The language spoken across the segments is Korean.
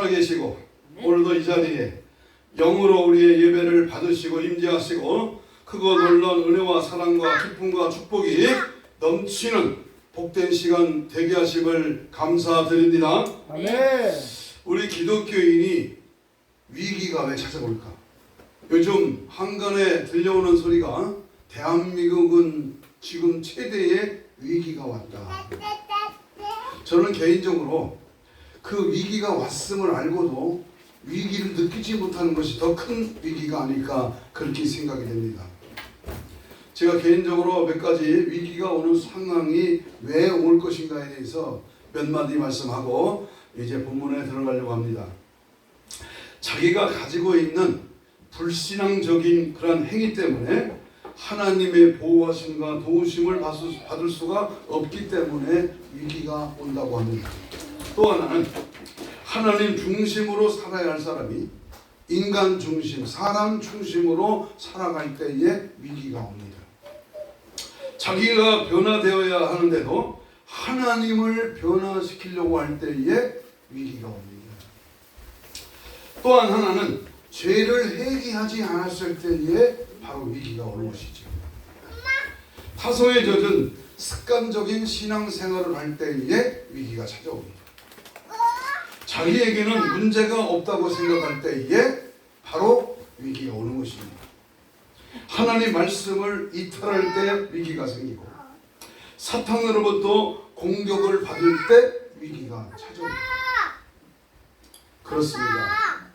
계시고 오늘도 이 자리에 영으로 우리의 예배를 받으시고 임재하시고 크고 놀라운 은혜와 사랑과 기쁨과 축복이 넘치는 복된 시간 되게 하심을 감사드립니다. 아멘. 우리 기독교인이 위기가 왜 찾아올까? 요즘 한간에 들려오는 소리가 대한민국은 지금 최대의 위기가 왔다. 저는 개인적으로 그 위기가 왔음을 알고도 위기를 느끼지 못하는 것이 더 큰 위기가 아닐까 그렇게 생각이 됩니다. 제가 개인적으로 몇 가지 위기가 오는 상황이 왜 올 것인가에 대해서 몇 마디 말씀하고 이제 본문에 들어가려고 합니다. 자기가 가지고 있는 불신앙적인 그런 행위 때문에 하나님의 보호하심과 도우심을 받을 수가 없기 때문에 위기가 온다고 합니다. 또 하나는 하나님 중심으로 살아야 할 사람이 인간 중심, 사람 중심으로 살아갈 때에 위기가 옵니다. 자기가 변화되어야 하는데도 하나님을 변화시키려고 할 때에 위기가 옵니다. 또한 하나는 죄를 회개하지 않았을 때에 바로 위기가 오는 것이죠. 타성에 젖은 습관적인 신앙생활을 할 때에 위기가 찾아옵니다. 자기에게는 문제가 없다고 생각할 때에 바로 위기가 오는 것입니다. 하나님 말씀을 이탈할 때 위기가 생기고 사탄으로부터 공격을 받을 때 위기가 찾아옵니다. 그렇습니다.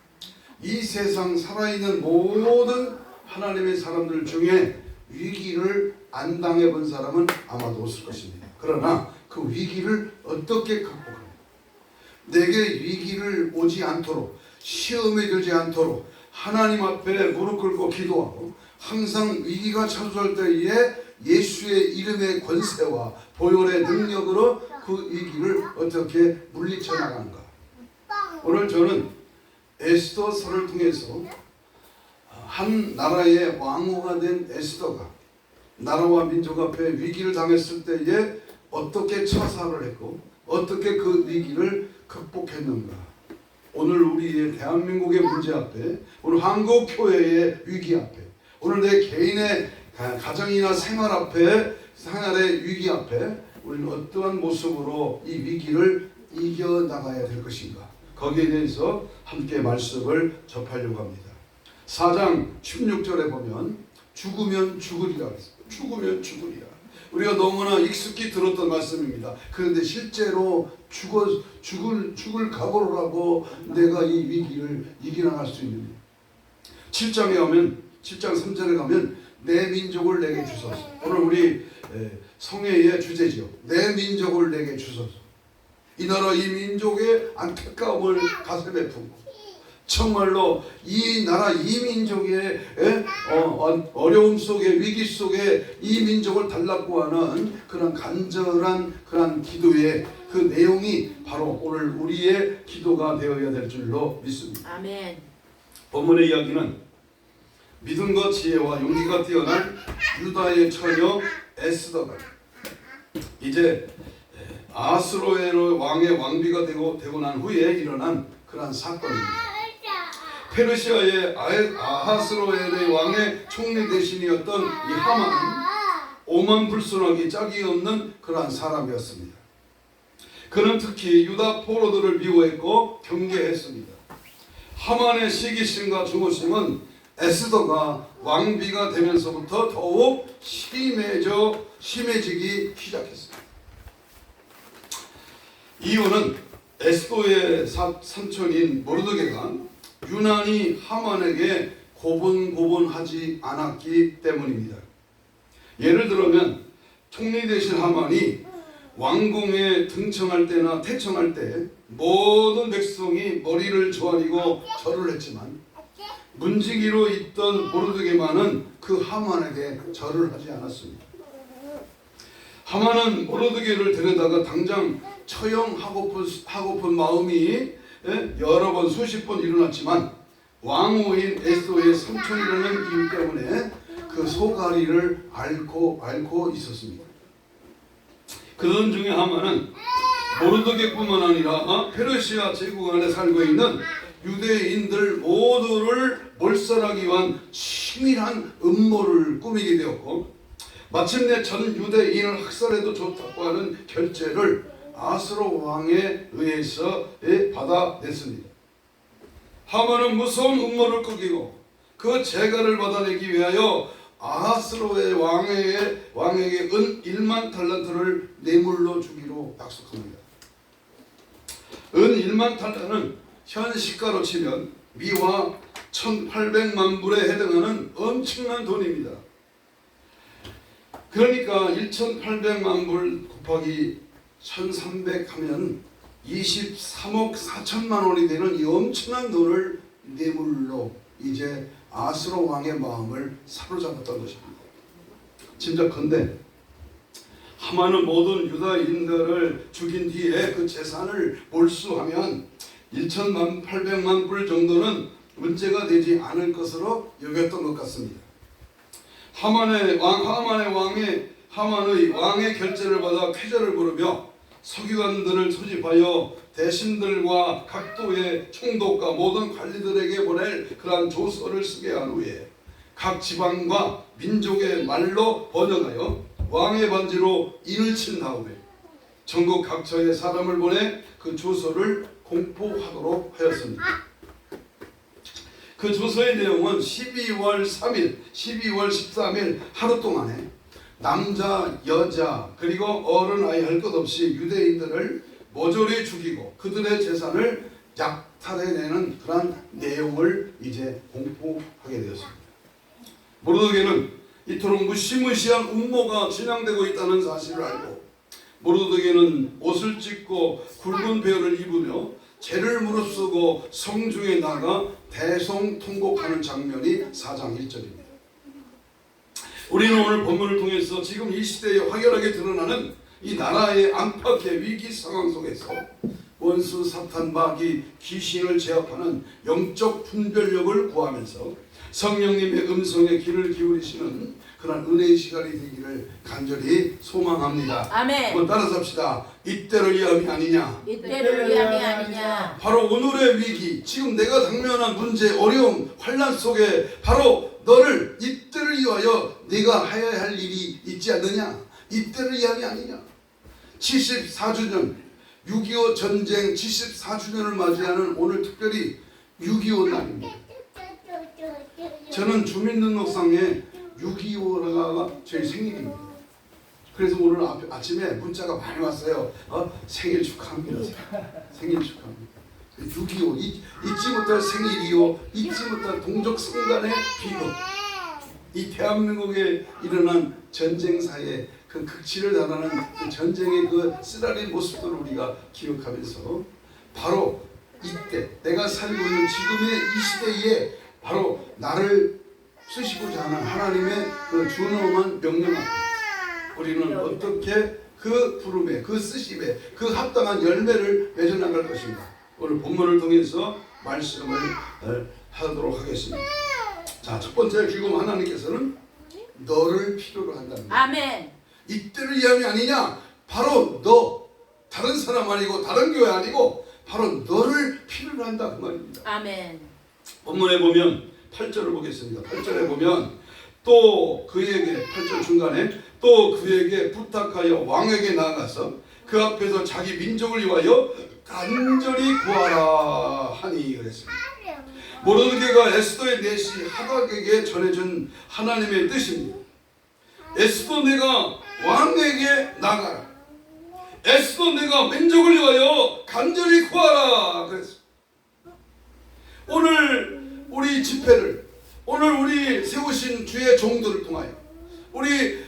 이 세상 살아있는 모든 하나님의 사람들 중에 위기를 안 당해본 사람은 아마도 없을 것입니다. 그러나 그 위기를 어떻게 극복합니까? 내게 위기를 오지 않도록, 시험에 들지 않도록 하나님 앞에 무릎 꿇고 기도하고 항상 위기가 찾아올 때에 예수의 이름의 권세와 보혈의 능력으로 그 위기를 어떻게 물리쳐 나가는가. 오늘 저는 에스더서를 통해서 한 나라의 왕후가 된 에스더가 나라와 민족 앞에 위기를 당했을 때에 어떻게 처사를 했고 어떻게 그 위기를 극복했는가. 오늘 우리의 대한민국의 문제 앞에, 오늘 한국 교회의 위기 앞에, 오늘 내 개인의 가정이나 생활 앞에, 생활의 위기 앞에 우리는 어떠한 모습으로 이 위기를 이겨나가야 될 것인가. 거기에 대해서 함께 말씀을 접하려고 합니다. 4장 16절에 보면 죽으면 죽으리라 했습니다. 죽으면 죽으리라. 우리가 너무나 익숙히 들었던 말씀입니다. 그런데 실제로 죽을 각오를 하고 내가 이 위기를 이겨나갈 수 있는 7장에 가면 7장 3절에 가면 내 민족을 내게 주소서. 오늘 우리 성회의 주제죠. 내 민족을 내게 주소서. 이 나라 이 민족의 안타까움을 가슴에 품고 정말로 이 나라 이 민족의 어려움 속에 위기 속에 이 민족을 달라고 하는 그런 간절한 그런 기도의 그 내용이 바로 오늘 우리의 기도가 되어야 될 줄로 믿습니다. 아멘. 본문의 이야기는 믿음과 지혜와 용기가 뛰어난 유다의 처녀 에스더가 이제 아하스로엘 왕의 왕비가 되고 난 후에 일어난 그러한 사건입니다. 페르시아의 아하스로엘의 왕의 총리 대신이었던 이 하만은 오만불순하기 짝이 없는 그러한 사람이었습니다. 그는 특히 유다 포로들을 미워했고 경계했습니다. 하만의 시기심과 중후심은 에스더가 왕비가 되면서부터 더욱 심해지기 시작했습니다. 이유는 에스더의 삼촌인 모르드게가 유난히 하만에게 고분고분하지 않았기 때문입니다. 예를 들면 총리 대신 하만이 왕궁에 등청할 때나 퇴청할 때 모든 백성이 머리를 조아리고 절을 했지만 문지기로 있던 모르드게만은 그 하만에게 절을 하지 않았습니다. 하만은 모르드게를 데려다가 당장 처형하고픈 마음이 여러 번 수십 번 일어났지만 왕후인 에스더의 삼촌이라는 이유 때문에 그 소가리를 앓고 있었습니다. 그런 중에 하만은 모르드게뿐만 아니라 페르시아 제국 안에 살고 있는 유대인들 모두를 몰살하기 위한 치밀한 음모를 꾸미게 되었고, 마침내 전 유대인을 학살해도 좋다고 하는 결재를 아스로 왕에 의해서 받아냈습니다. 하만은 무서운 음모를 꾸기고 그 재갈을 받아내기 위하여 아하스로의 왕에게 은 1만 달란트를 뇌물로 주기로 약속합니다. 은 1만 달란트는 현 시가로 치면 미화 1800만 불에 해당하는 엄청난 돈입니다. 그러니까 1800만 불 곱하기 1300 하면 23억 4천만 원이 되는 이 엄청난 돈을 뇌물로 이제 아스로 왕의 마음을 사로잡았던 것입니다. 짐작컨대 하만은 모든 유다인들을 죽인 뒤에 그 재산을 몰수하면 1800만 불 정도는 문제가 되지 않을 것으로 여겼던 것 같습니다. 하만의 왕의 결재를 받아 쾌절을 부르며 서기관들을 소집하여 대신들과 각도의 총독과 모든 관리들에게 보낼 그러한 조서를 쓰게 한 후에 각 지방과 민족의 말로 번역하여 왕의 반지로 인을 친 다음에 전국 각처에 사람을 보내 그 조서를 공포하도록 하였습니다. 그 조서의 내용은 12월 3일, 12월 13일 하루 동안에 남자, 여자, 그리고 어른, 아이 할 것 없이 유대인들을 모조리 죽이고 그들의 재산을 약탈해내는 그런 내용을 이제 공포하게 되었습니다. 모르드게는 이토록 무시무시한 음모가 진행되고 있다는 사실을 알고 모르드게는 옷을 찢고 굵은 베어를 입으며 죄를 무릅쓰고 성중에 나가 대성통곡하는 장면이 4장 1절입니다. 우리는 오늘 본문을 통해서 지금 이 시대에 확연하게 드러나는 이 나라의 안팎의 위기 상황 속에서 원수 사탄 마귀 귀신을 제압하는 영적 분별력을 구하면서 성령님의 음성에 귀를 기울이시는 그런 은혜의 시간이 되기를 간절히 소망합니다. 아멘. 한번 따라서 합시다. 이때를 위함이 아니냐. 이때를 위함이 아니냐. 바로 오늘의 위기, 지금 내가 당면한 문제, 어려움, 환난 속에 바로 너를 이때를 위하여 네가 해야 할 일이 있지 않느냐. 이때를 위함이 아니냐. 74주년 6.25 전쟁 74주년을 맞이하는 오늘 특별히 6.25 날입니다. 저는 주민등록상에 6.25가 저희 생일입니다. 그래서 오늘 아침에 문자가 많이 왔어요. 생일 축하합니다. 생일 축하합니다. 6.25 잊지 못할 생일이요, 잊지 못할 동족 성간의 비극, 이 대한민국에 일어난 전쟁사의 그 극치를 달하는 그 전쟁의 그 쓰라린 모습들을 우리가 기억하면서 바로 이때 내가 살고 있는 지금의 이 시대에 바로 나를 쓰시고자 하는 하나님의 그 준엄한 명령 앞에 우리는 어떻게 그 부름에, 그 쓰심에, 그 합당한 열매를 맺어나갈 것인가. 오늘 본문을 통해서 말씀을 하도록 하겠습니다. 자, 첫 번째 지금 하나님께서는 너를 필요로 한답니다. 아멘. 이때를 위함이 아니냐. 바로 너, 다른 사람 아니고 다른 교회 아니고 바로 너를 필요로 한다 그 말입니다. 아멘. 본문에 보면 8절을 보겠습니다. 8절에 보면 또 그에게 8절 중간에 또 그에게 부탁하여 왕에게 나아가서 그 앞에서 자기 민족을 위하여 간절히 구하라 하니 그랬습니다. 모르드게가 에스더의 내시 하닥에게 전해준 하나님의 뜻입니다. 에스더 내가 왕에게 나가라. 에스더 내가 민족을 위하여 간절히 구하라 그랬습니다. 오늘 우리 집회를, 오늘 우리 세우신 주의 종들을 통하여, 우리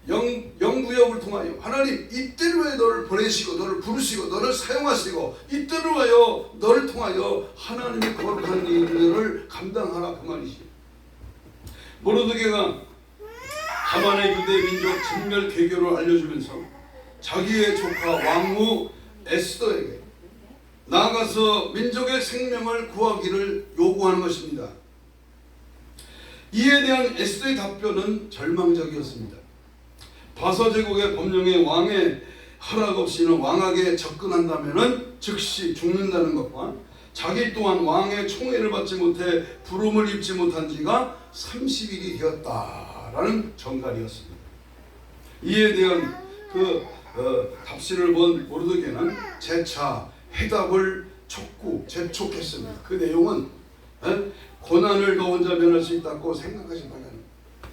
영구역을 통하여 하나님 이때를 위해 너를 보내시고 너를 부르시고 너를 사용하시고 이때를 위하여 너를 통하여 하나님의 거룩한 일들을 감당하라 그 말이지. 모르드게가 하만의 유대 민족 진멸 계교를 알려주면서 자기의 조카 왕후 에스더에게 나아가서 민족의 생명을 구하기를 요구하는 것입니다. 이에 대한 에스더의 답변은 절망적이었습니다. 바사 제국의 법령에 왕의 허락 없이는 왕에게 접근한다면은 즉시 죽는다는 것과 자기 또한 왕의 총애를 받지 못해 부름을 입지 못한 지가 30일이 되었다라는 정갈이었습니다. 이에 대한 답신을 본 모르드게는 재차 해답을 재촉했습니다. 그 내용은 고난을 너 혼자 면할 수 있다고 생각하지 말라는 거예요.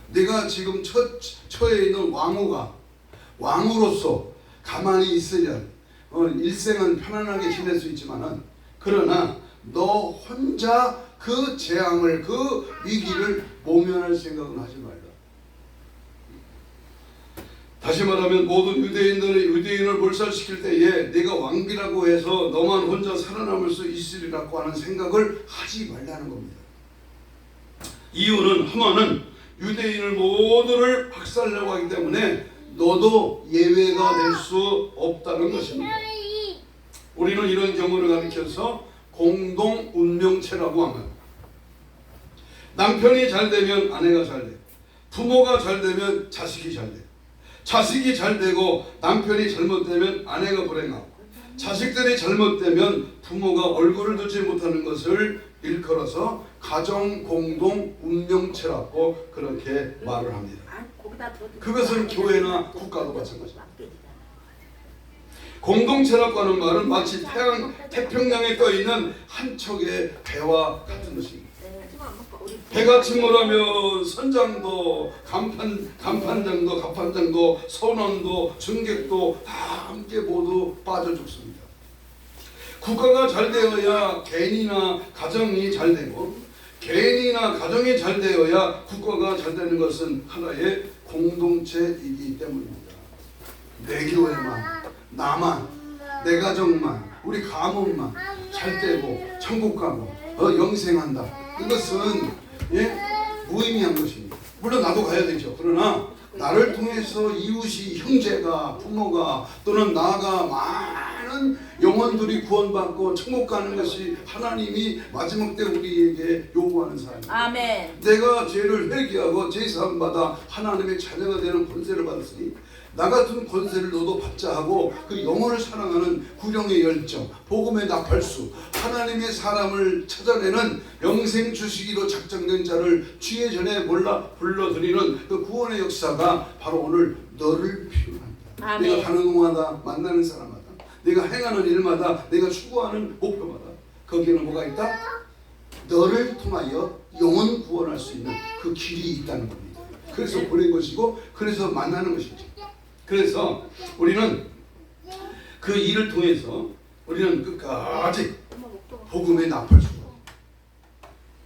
내가 지금 처해 있는 왕으로서 가만히 있으면 일생은 편안하게 지낼 수 있지만은 그러나 너 혼자 그 재앙을 그 위기를 모면할 생각은 하지 말라. 다시 말하면 모든 유대인을 몰살시킬 때에 내가 왕비라고 해서 너만 혼자 살아남을 수 있으리라고 하는 생각을 하지 말라는 겁니다. 이유는 하만은 유대인을 모두를 박살내려고 하기 때문에 너도 예외가 될 수 없다는 것입니다. 우리는 이런 경우를 가리켜서 공동 운명체라고 하면 남편이 잘 되면 아내가 잘 돼, 부모가 잘 되면 자식이 잘 돼, 자식이 잘 되고 남편이 잘못되면 아내가 불행하고 자식들이 잘못되면 부모가 얼굴을 두지 못하는 것을 일컬어서 가정 공동 운명체라고 그렇게 말을 합니다. 그것은 교회나 국가도 마찬가지입니다. 공동체라고 하는 말은 마치 태평양에 떠있는 한 척의 배와 같은 것입니다. 배가 침몰하면 선장도 간판장도 갑판장도 선원도 승객도 다 함께 모두 빠져 죽습니다. 국가가 잘 되어야 개인이나 가정이 잘 되고 개인이나 가정이 잘 되어야 국가가 잘 되는 것은 하나의 공동체이기 때문입니다. 내 교회만, 나만, 내 가정만, 우리 가문만 잘 되고 천국 가고 영생한다. 이것은 무의미한 것입니다. 물론 나도 가야 되죠. 그러나 나를 통해서 이웃이, 형제가, 부모가 또는 나가 많은 영혼들이 구원받고 천국 가는 것이 하나님이 마지막 때 우리에게 요구하는 사람입니다. 아멘. 내가 죄를 회개하고 제사함 받아 하나님의 자녀가 되는 권세를 받았으니 나 같은 권세를 너도 받자 하고 그 영혼을 사랑하는 구령의 열정, 복음의 나팔수, 하나님의 사람을 찾아내는 영생 주시기로 작정된 자를 주의 전에 불러드리는 그 구원의 역사가 바로 오늘 너를 필요로 합니다. 아멘. 내가 가는 곳마다 만나는 사람마다 내가 행하는 일마다 내가 추구하는 목표마다 거기에는 뭐가 있다? 너를 통하여 영혼 구원할 수 있는 그 길이 있다는 겁니다. 그래서 보낸 것이고 그래서 만나는 것이죠. 그래서 우리는 그 일을 통해서 우리는 끝까지 복음의 나팔수고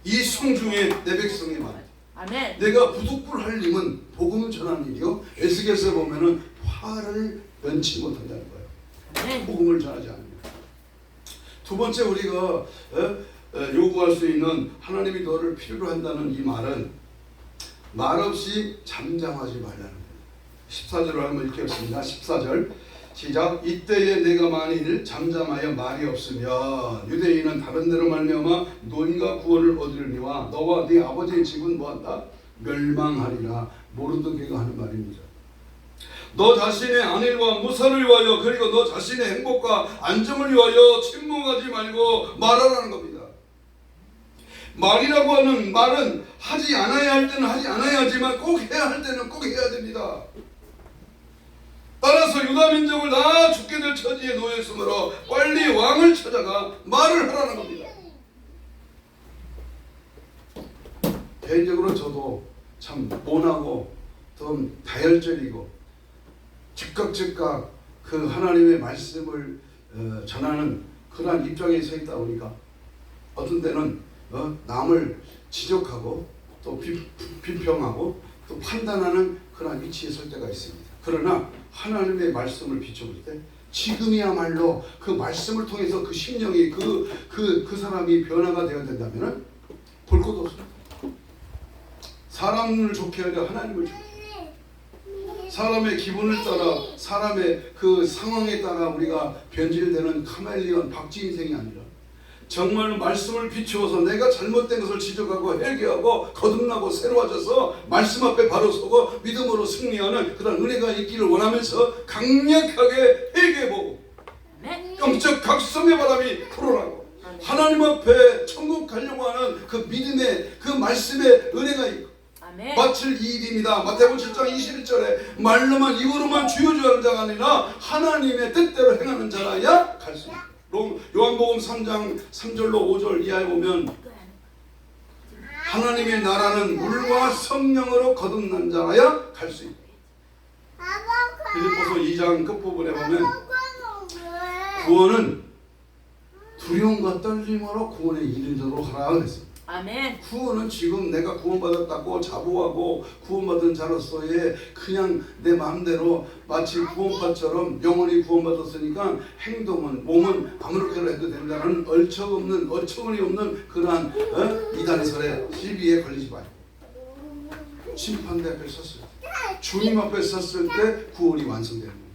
이 성중에 내 백성이 많아. 아멘. 내가 부득불 할 일은 복음 전하는 일이요. 에스겔서에 보면은 화를 면치 못한다는 거예요. 아멘. 복음을 전하지 않습니다. 두 번째 우리가 요구할 수 있는 하나님이 너를 필요로 한다는 이 말은 말없이 잠잠하지 말라는 거예요. 14절을 한번 읽겠습니다. 14절 시작. 이때에 내가 만일 잠잠하여 말이 없으면 유대인은 다른 데로 말미암아 논과 구원을 얻으려니와 너와 네 아버지의 집은 뭐한다? 멸망하리라. 모르드게가 하는 말입니다. 너 자신의 안일과 무사를 위하여 그리고 너 자신의 행복과 안정을 위하여 침묵하지 말고 말하라는 겁니다. 말이라고 하는 말은 하지 않아야 할 때는 하지 않아야 하지만 꼭 해야 할 때는 꼭 해야 됩니다. 따라서 유다 민족을 다 죽게 될 처지에 놓여 있으므로 빨리 왕을 찾아가 말을 하라는 겁니다. 개인적으로 저도 참 모나고 좀 다혈질이고 즉각 그 하나님의 말씀을 전하는 그러한 입장에 서 있다 보니까 어떤 때는 남을 지적하고 또 비평하고 또 판단하는 그런 위치에 설 때가 있습니다. 그러나 하나님의 말씀을 비춰볼 때 지금이야말로 그 말씀을 통해서 그 심령이 그 사람이 변화가 되어야 된다면 볼 것도 없습니다. 사람을 좋게 하려 하나님을 좋게 사람의 기분을 따라 사람의 그 상황에 따라 우리가 변질되는 카멜레온 박쥐 인생이 아니라 정말 말씀을 비추어서 내가 잘못된 것을 지적하고 회개하고 거듭나고 새로워져서 말씀 앞에 바로 서고 믿음으로 승리하는 그런 은혜가 있기를 원하면서 강력하게 회개해보고 아멘. 영적 각성의 바람이 불어나고 하나님 앞에 천국 가려고 하는 그 믿음의 그 말씀의 은혜가 있고 아멘. 마칠 이 일입니다. 마태복음 7장 21절에 말로만 입으로만 주여 주여 하는 자가 아니라 하나님의 뜻대로 행하는 자라야 갈 수 있다. 요한복음 3장 3절로 5절 이하에 보면 하나님의 나라는 물과 성령으로 거듭난 자라야 갈 수 있다. 빌립보서 2장 끝부분에 보면 구원은 두려움과 떨림으로 구원에 이르도록 하라 그랬습니다. 아멘. 구원은 지금 내가 구원받았다고 자부하고 구원받은 자로서의 그냥 내 마음대로 마치 구원받처럼 영원히 구원받았으니까 행동은 몸은 아무렇게나 해도 된다는 어처구니 없는 그러한 이단설의 시비에 걸리지 말고 심판대 앞에 섰을 때 주님 앞에 섰을 때 구원이 완성되는 겁니다.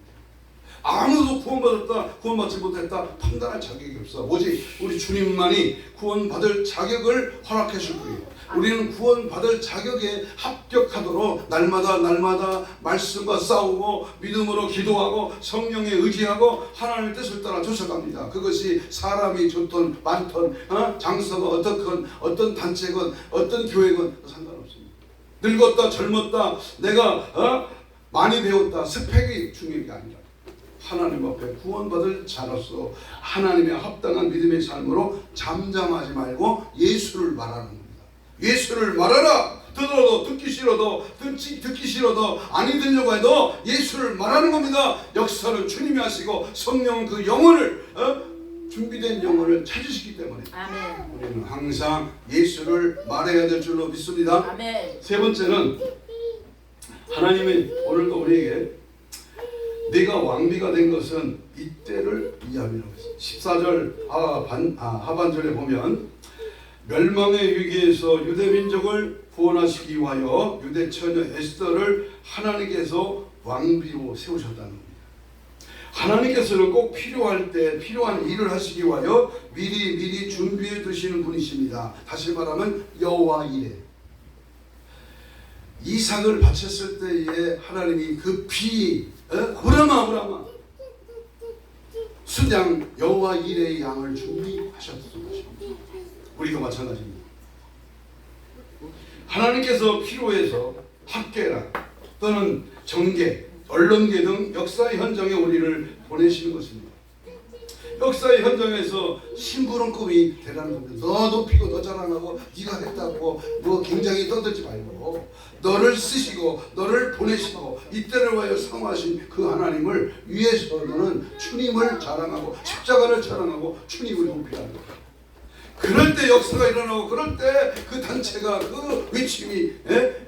아무도 구원받았다 구원받지 못했다 판단할 자격이 없어. 오직 우리 주님만이 구원받을 자격을 허락해 줄 거예요. 우리는 구원받을 자격에 합격하도록 날마다 말씀과 싸우고 믿음으로 기도하고 성령에 의지하고 하나님의 뜻을 따라 쫓아갑니다. 그것이 사람이 좋든 많든 장소가 어떻건 어떤 단체건 어떤 교회건 상관없습니다. 늙었다 젊었다 내가 많이 배웠다 스펙이 중요한 게 아니라 하나님 앞에 구원받을 자로서 하나님의 합당한 믿음의 삶으로 잠잠하지 말고 예수를 말하는 겁니다. 예수를 말하라. 들어도 듣기 싫어도 듣기 싫어도 아니 들려고 해도 예수를 말하는 겁니다. 역사는 주님이 하시고 성령은 그 영혼을 준비된 영혼을 찾으시기 때문에 아멘. 우리는 항상 예수를 말해야 될 줄로 믿습니다. 아멘. 세 번째는 하나님이 오늘도 우리에게 네가 왕비가 된 것은 이때를 위함이라고 했습니다. 14절 하반절에 보면 멸망의 위기에서 유대민족을 구원하시기 위하여 유대 처녀 에스더를 하나님께서 왕비로 세우셨다는 겁니다. 하나님께서는 꼭 필요할 때 필요한 일을 하시기 위하여 미리 준비해 두시는 분이십니다. 다시 말하면 여호와 이레. 이삭을 바쳤을 때에 하나님이 급히 아브라함아 순양 여호와 이레의 양을 준비하셨던 것입니다. 우리도 마찬가지입니다. 하나님께서 필요해서 학계라 또는 정계, 언론계 등 역사의 현장에 우리를 보내시는 것입니다. 역사의 현장에서 심부름급이 되라는 겁니다. 너 높이고 너 자랑하고 네가 했다고 뭐 굉장히 떠들지 말고 너를 쓰시고 너를 보내시고 이때를 위하여 사모하신 그 하나님을 위해서 너는 주님을 자랑하고 십자가를 자랑하고 주님을 높이라는 거예요. 그럴 때 역사가 일어나고 그럴 때 그 단체가 그 외침이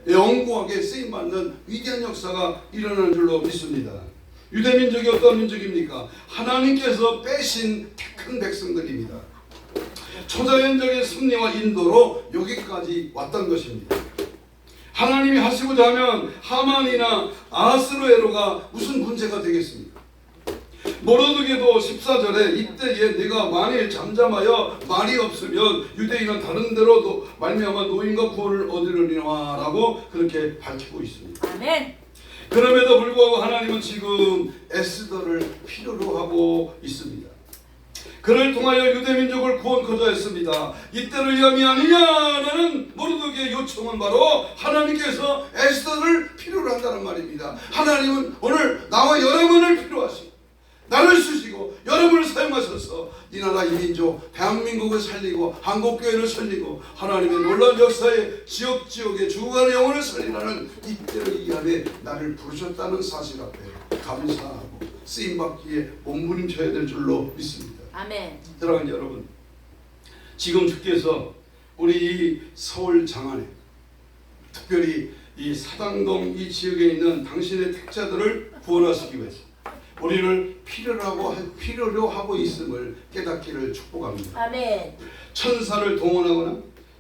영구하게 쓰임받는 위대한 역사가 일어나는 줄로 믿습니다. 유대민족이 어떤 민족입니까? 하나님께서 빼신 택한 백성들입니다. 초자연적인 섭리와 인도로 여기까지 왔던 것입니다. 하나님이 하시고자 하면 하만이나 아하스로에로가 무슨 문제가 되겠습니까? 모르드게도 14절에 이때에 내가 만일 잠잠하여 말이 없으면 유대인은 다른 데로 말미암아 노임과 구원을 얻으리라 라고 그렇게 밝히고 있습니다. 아멘. 그럼에도 불구하고 하나님은 지금 에스더를 필요로 하고 있습니다. 그를 통하여 유대민족을 구원코자 했습니다. 이때를 위함이 아니냐는 모르드게의 요청은 바로 하나님께서 에스더를 필요로 한다는 말입니다. 하나님은 오늘 나와 여러분을 필요하시고 나를 쓰시고 여러분을 사용하셔서 이 나라 이 민족 대한민국을 살리고 한국교회를 살리고 하나님의 놀라운 역사에 지역지역에 죽어가는 영혼을 살리라는 이때를 이하에 나를 부르셨다는 사실 앞에 감사하고 쓰임받기에 몸부림쳐야 될 줄로 믿습니다. 아멘. 사랑하는 여러분, 지금 주께서 우리 이 서울 장안에 특별히 이 사당동 이 지역에 있는 당신의 택자들을 구원하시기 위해서 우리를 필요로 하고 있음을 깨닫기를 축복합니다. 아멘. 천사를 동원하거나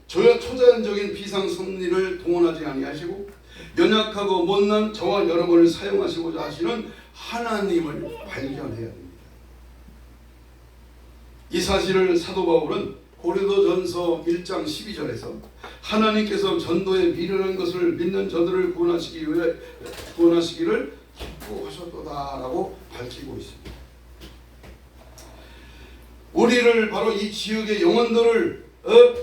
초자연적인 비상섭리를 동원하지 아니하시고 연약하고 못난 저와 여러분을 사용하시고자 하시는 하나님을 발견해야 됩니다. 이 사실을 사도 바울은 고린도전서 1장 12절에서 하나님께서 전도에 미련한 것을 믿는 저들을 구원하시기를 기뻐하셨도다라고 밝히고 있습니다. 우리를 바로 이 지역의 영혼들을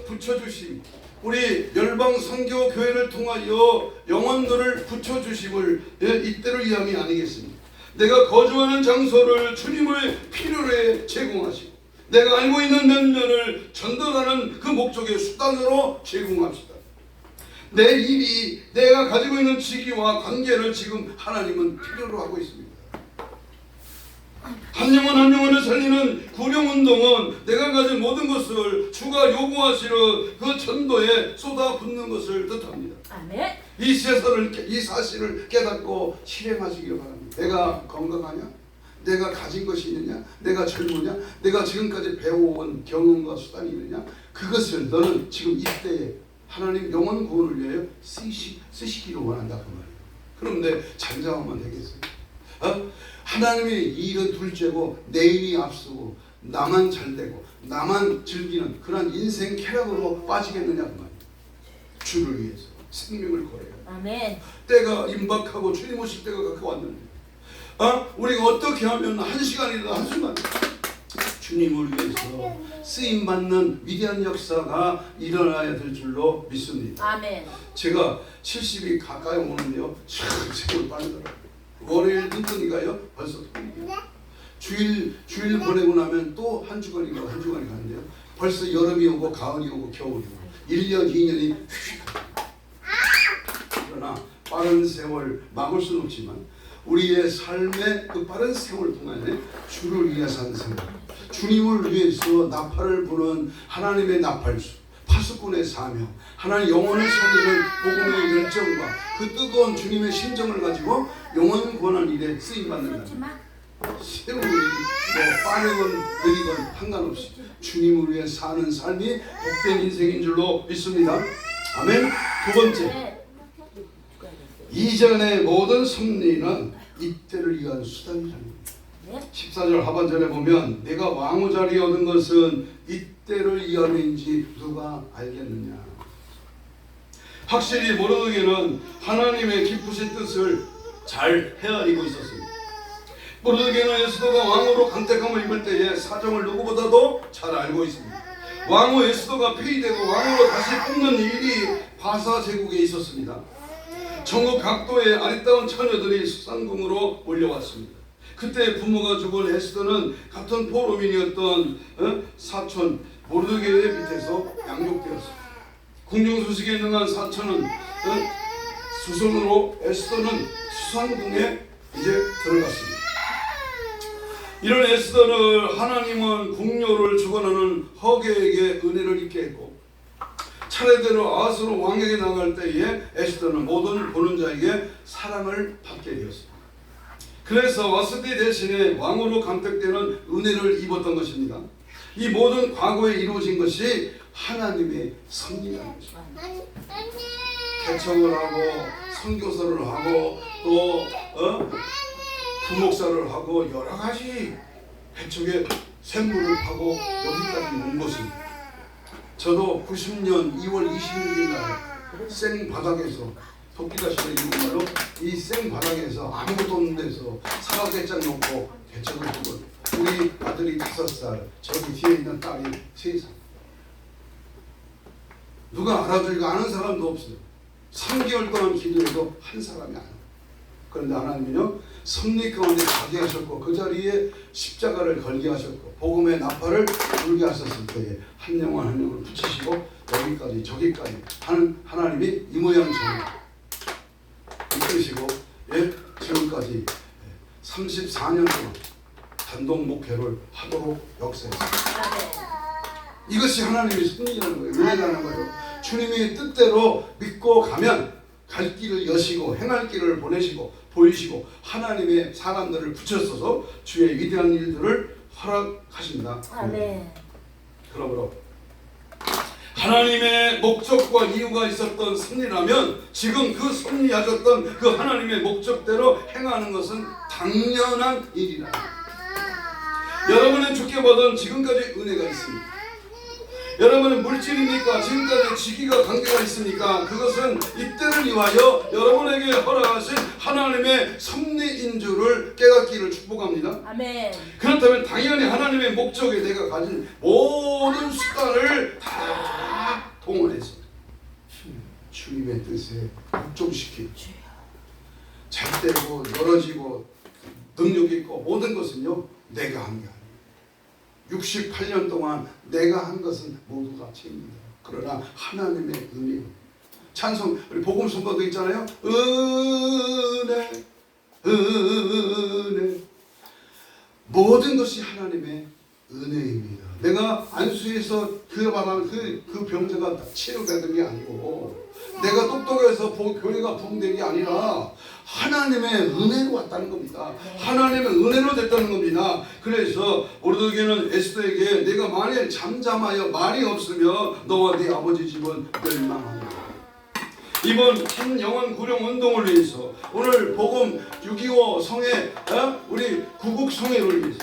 붙여주심, 우리 열방 선교 교회를 통하여 영혼들을 붙여주심을 이때를 위함이 아니겠습니까? 내가 거주하는 장소를 주님의 필요로 제공하시고 내가 알고 있는 면면을 전달하는 그 목적의 수단으로 제공합시다. 내 일이 내가 가지고 있는 직위와 관계를 지금 하나님은 필요로 하고 있습니다. 한 영혼 한 영혼을 살리는 구령운동은 내가 가진 모든 것을 주가 요구하시는 그 전도에 쏟아붓는 것을 뜻합니다. 아멘. 이 사실을 깨닫고 실행하시기 바랍니다. 내가 건강하냐? 내가 가진 것이 있느냐? 내가 젊으냐? 내가 지금까지 배워온 경험과 수단이 있느냐? 그것을 너는 지금 이때에 하나님 영혼 구원을 위하여 쓰시기를 원한다 그 말이에요. 그런데 잠잠하면 되겠어요? 하나님의 일은 둘째고 내 일이 앞서고 나만 잘되고 나만 즐기는 그런 인생 쾌락으로 빠지겠느냐 그 말이에요. 주를 위해서 생명을 걸어요. 아멘. 때가 임박하고 주님 오실 때가 가까웠는데 우리가 어떻게 하면 한 시간이라도 한순간 주님을 위해서 쓰임받는 위대한 역사가 일어나야 될 줄로 믿습니다. 아멘. 제가 70이 가까이 오는데요, 참 세월 빠르더라고요. 월요일 눈뜨니까요 벌써 주일 보내고 나면 또 한 주간이 가는데요, 벌써 여름이 오고 가을이 오고 겨울이 오고 1년 2년이 그러나 빠른 세월 막을 수는 없지만 우리의 삶의 그 빠른 세월 동안에 주를 위해서 하는 생각, 주님을 위해서 나팔을 부는 하나님의 나팔수, 파수꾼의 사명, 하나님 영혼을 살리는 복음의 열정과 그 뜨거운 주님의 심정을 가지고 영혼 구원하는 일에 쓰임받는다. 세월이 빠르건 느리건 상관없이 주님을 위해 사는 삶이 복된 인생인 줄로 믿습니다. 아멘. 두 번째, 이전의 모든 섭리는 이때를 위한 수단이라는 겁니다. 14절 하반절에 보면 내가 왕후 자리에 얻은 것은 이때를 위함인지 누가 알겠느냐. 확실히 모르드게는 하나님의 기쁘신 뜻을 잘 헤아리고 있었습니다. 모르드게는 에스더가 왕으로 간택함을 입을 때의 사정을 누구보다도 잘 알고 있습니다. 왕후 에스더가 폐위되고 왕으로 다시 뽑는 일이 바사 제국에 있었습니다. 전국 각도의 아리따운 처녀들이 수상궁으로 몰려왔습니다. 그때 부모가 죽은 에스더는 같은 포로민이었던 사촌 모르드게의 밑에서 양육되었습니다. 궁중수식에 능한 사촌은 수선으로 에스더는 수상궁에 이제 들어갔습니다. 이런 에스더를 하나님은 궁녀를 주관하는 허게에게 은혜를 입게 했고 차례대로 아하스로 왕에게 나갈 때에 에스더는 모든 보는 자에게 사랑을 받게 되었습니다. 그래서 와스티 대신에 왕으로 간택되는 은혜를 입었던 것입니다. 이 모든 과거에 이루어진 것이 하나님의 섭리라는 것입니다. 개척을 하고 선교사를 하고 또 부목사를 하고 여러 가지 개척의 샘물을 파고 여기까지 온 것입니다. 저도 90년 2월 26일 날 생바닥에서 토끼가시를 이룬 말로 이 생바닥에서 아무것도 없는 데서 사각대장 놓고 개척을 하고 우리 아들이 5살, 저기 뒤에 있는 딸이 3살. 누가 알아주고 아는 사람도 없어요. 3개월 동안 기도해도 한 사람이 안 와요. 그런데 하나님은요, 섭리 가운데 가게 하셨고 그 자리에 십자가를 걸게 하셨고 복음의 나팔을 불게 하셨을 때에 한 영혼 한 영혼을 붙이시고 여기까지 저기까지 하는 하나님이 이 모양처럼 이끄시고 지금까지 34년 동안 단독 목회를 하도록 역사했습니다. 이것이 하나님의 섭리라는 거예요. 은혜라는 거예요. 주님의 뜻대로 믿고 가면 갈 길을 여시고 행할 길을 보내시고 보이시고 하나님의 사람들을 붙여서서 주의 위대한 일들을 허락하신다. 그러므로 하나님의 목적과 이유가 있었던 섭리라면 지금 그 섭리하셨던 그 하나님의 목적대로 행하는 것은 당연한 일이라. 여러분의 주께 받은 지금까지 은혜가 있습니다. 여러분은 물질입니까? 지금까지 지기가 관계가 있습니까? 그것은 이때를 위하여 여러분에게 허락하신 하나님의 섭리인 줄을 깨닫기를 축복합니다. 아멘. 그렇다면 당연히 하나님의 목적에 내가 가진 모든 수단을 다 동원해서 주님의 뜻에 복종시키고 잘 되고 멀어지고 능력 있고 모든 것은요 내가 한 게 아니에요. 68년 동안 내가 한 것은 모두가 죄입니다. 그러나 하나님의 은혜, 찬송, 우리 복음颂가도 있잖아요. 은혜, 은혜, 모든 것이 하나님의 은혜입니다. 내가 안수해서 그 병자가 치료되는 게 아니고, 내가 똑똑해서 교회가 부흥된 게 아니라 하나님의 은혜로 왔다는 겁니다. 하나님의 은혜로 됐다는 겁니다. 그래서 모르드게는 에스더에게 내가 만일 잠잠하여 말이 없으면 너와 네 아버지 집은 멸망한다. 이번 신영원 구령 운동을 위해서 오늘 복음 6.25 성회 우리 구국 성회를 위해서